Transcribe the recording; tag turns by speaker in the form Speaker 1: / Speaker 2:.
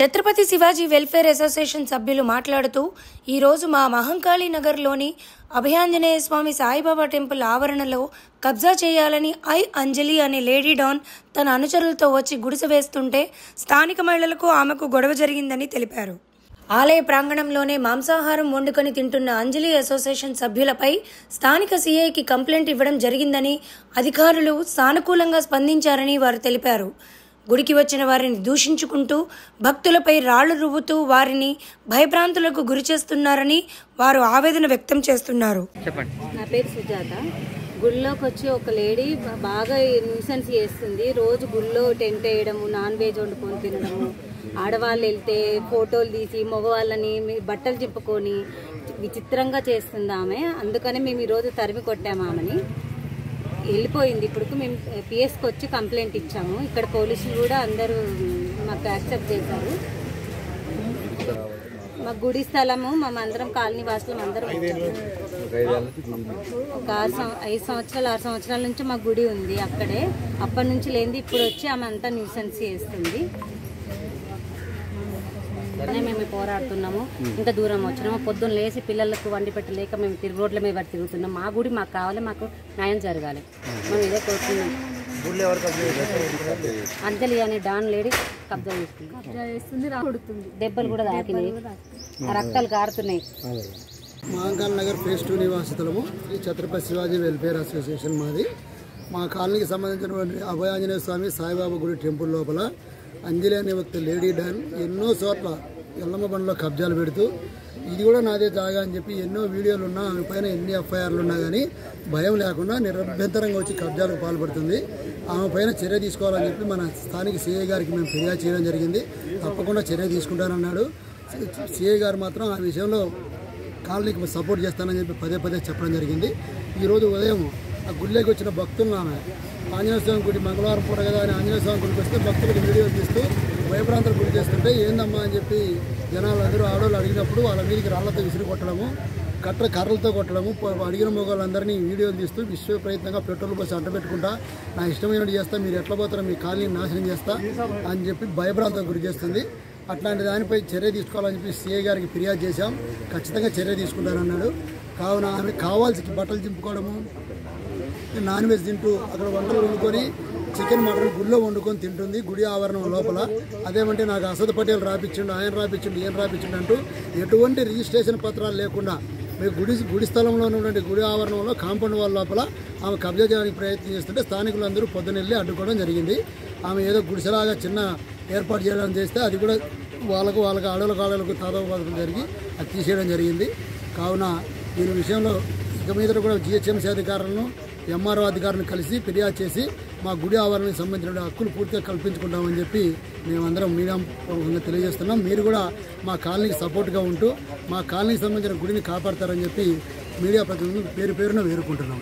Speaker 1: Chhatrapati Shivaji welfare association సభ్యులు మాట్లాడుతూ ఈరోజు మా మహంకాళి నగర్లోని అభయాంజనేయ స్వామి సాయిబాబా టెంపుల్ ఆవరణలో కబ్జా చేయాలని అంజలి అనే లేడీ డాన్ తన అనుచరులతో వచ్చి గుడిసె వేస్తుంటే స్థానిక మహిళలకు ఆమెకు గొడవ జరిగిందని తెలిపారు. ఆలయ ప్రాంగణంలోనే మాంసాహారం వండుకొని తింటున్న అంజలి అసోసియేషన్ సభ్యులపై స్థానిక సీఐకి కంప్లైంట్ ఇవ్వడం జరిగిందని, అధికారులు సానుకూలంగా స్పందించారని వారు తెలిపారు. గుడికి వచ్చిన వారిని దూషించుకుంటూ భక్తులపై రాళ్లు రువ్వుతూ వారిని భయభ్రాంతులకు గురి చేస్తున్నారని వారు ఆవేదన వ్యక్తం చేస్తున్నారు.
Speaker 2: నా పేరు సుజాత. గుళ్ళోకి వచ్చి ఒక లేడీ బాగా న్యూసెన్స్ చేస్తుంది. రోజు గుళ్ళో టెంట్ వేయడము, నాన్ వెజ్ వండుకొని తినడము, ఆడవాళ్ళు వెళ్తే ఫోటోలు తీసి మగవాళ్ళని బట్టలు చింపుకొని విచిత్రంగా చేస్తుంది ఆమె. అందుకని మేము ఈరోజు తరిమి కొట్టాము ఆమెని. వెళ్ళిపోయింది. ఇప్పుడు మేము పిఎస్కి వచ్చి కంప్లైంట్ ఇచ్చాము. ఇక్కడ పోలీసులు కూడా అందరూ మాకు యాక్సెప్ట్ చేశారు. మా గుడి స్థలము మేమందరం కాలనీ వాసులం అందరం ఒక 5 సంవత్సరాలు 6 సంవత్సరాల నుంచి మా గుడి ఉంది అక్కడే. అప్పటి నుంచి లేనిది ఇప్పుడు వచ్చి ఆమె అంతా న్యూసెన్స్ చేస్తుంది. మేము పోరాడుతున్నాము. ఇంత దూరం వచ్చినాము. పొద్దున్న లేచి పిల్లలకు వండి పెట్టలేక మేము రోడ్ల మీద తిరుగుతున్నాం. మా గుడి మాకు కావాలి, మాకు న్యాయం జరగాలి. మేము ఇదే కోరుతున్నాం. అంజలి అనే డాన్ లేడీ కబ్జా చేస్తుంది. దెబ్బలు కూడా తాకినాయి, రక్తాలు కారుతున్నాయి.
Speaker 3: మహంకాళి నగర్ ఫేజ్ 2 నివాసితులము. శ్రీ ఛత్రపతి శివాజీ వెల్ఫేర్ అసోసియేషన్ మాది. మా కాలనీకి సంబంధించినటువంటి అభయాంజనేయ స్వామి సాయిబాబా గుడి టెంపుల్ లోపల అంజలి అనే వ్యక్తి లేడీ డాన్ ఎన్నో చోట్ల ఎల్లమ్మ బండ్లో కబ్జాలు పెడుతూ ఇది కూడా నాదే జాగా అని చెప్పి ఎన్నో వీడియోలు ఉన్నా, ఆమె పైన ఎన్ని ఎఫ్ఐఆర్లు ఉన్నా కానీ భయం లేకుండా నిరభ్యంతరంగా వచ్చి కబ్జాలకు పాల్పడుతుంది. ఆమె పైన చర్య తీసుకోవాలని చెప్పి మన స్థానిక సిఐ గారికి మేము ఫిర్యాదు చేయడం జరిగింది. తప్పకుండా చర్య తీసుకుంటానన్నాడు. సిఐ గారు మాత్రం ఆ విషయంలో కాలనీకి సపోర్ట్ చేస్తానని చెప్పి పదే చెప్పడం జరిగింది. ఈరోజు ఉదయం ఆ గుడిలోకి వచ్చిన భక్తులను ఆమె ఆంజనేయ స్వామి గుడి మంగళవారం పూట కదా అని ఆంజనేయ స్వామి గుడికి వస్తే భక్తులకు వీడియో తీస్తూ భయప్రాంతాలు గురి చేస్తుంటే ఏందమ్మా అని చెప్పి జనాలందరూ ఆడవాళ్ళు అడిగినప్పుడు వాళ్ళ మీదకి రాళ్లతో విసిరి కొట్టడము, కర్రలతో కొట్టడము, అడిగిన మొగాళ్ళందరినీ వీడియోలు తీస్తూ విశ్వ ప్రయత్నంగా పెట్రోల్ పోసి అంటబెట్టుకుంటా నా ఇష్టమైనట్టు చేస్తా, మీరు ఎట్లా పోతారో మీ కాలనీని నాశనం చేస్తా అని చెప్పి భయభ్రాంతం గురి చేస్తుంది. అట్లాంటి దానిపై చర్య తీసుకోవాలని చెప్పి సిఐ గారికి ఫిర్యాదు చేశాం. ఖచ్చితంగా చర్య తీసుకుంటారన్నాడు. కావున ఆమె కావాల్సి బట్టలు చింపుకోవడము, నాన్ వెజ్ తింటూ అక్కడ వంటలు వండుకొని చికెన్ మటన్ గుడిలో వండుకొని తింటుంది గుడి ఆవరణం లోపల. అదేమంటే నాకు అసద్ పటేల్ రాపించిండు, ఆయన రాపించిండు, ఈయన రాపించిండు అంటూ ఎటువంటి రిజిస్ట్రేషన్ పత్రాలు లేకుండా మేము గుడి స్థలంలో ఉన్నటువంటి గుడి ఆవరణంలో కాంపౌండ్ వాళ్ళ లోపల ఆమె కబ్జా చేయడానికి ప్రయత్నం చేస్తుంటే స్థానికులందరూ పొద్దునెళ్ళి అడ్డుకోవడం జరిగింది. ఆమె ఏదో గుడిసెలాగా చిన్న ఏర్పాటు చేయడం చేస్తే అది కూడా వాళ్ళకు ఆడలకు తాదోపాదం జరిగి అది తీసేయడం జరిగింది. కావున దీని విషయంలో ఇక మీద కూడా జిహెచ్ఎంసీ అధికారులను ఎంఆర్ఓ అధికారులను కలిసి ఫిర్యాదు చేసి మా గుడి ఆవరణకు సంబంధించిన హక్కులు పూర్తిగా కల్పించుకుంటామని చెప్పి మేమందరం మీడియా తెలియజేస్తున్నాం. మీరు కూడా మా కాలనీకి సపోర్ట్గా ఉంటూ మా కాలనీకి సంబంధించిన గుడిని కాపాడతారని చెప్పి మీడియా ప్రతినిధులు పేరున వేరుకుంటున్నాం.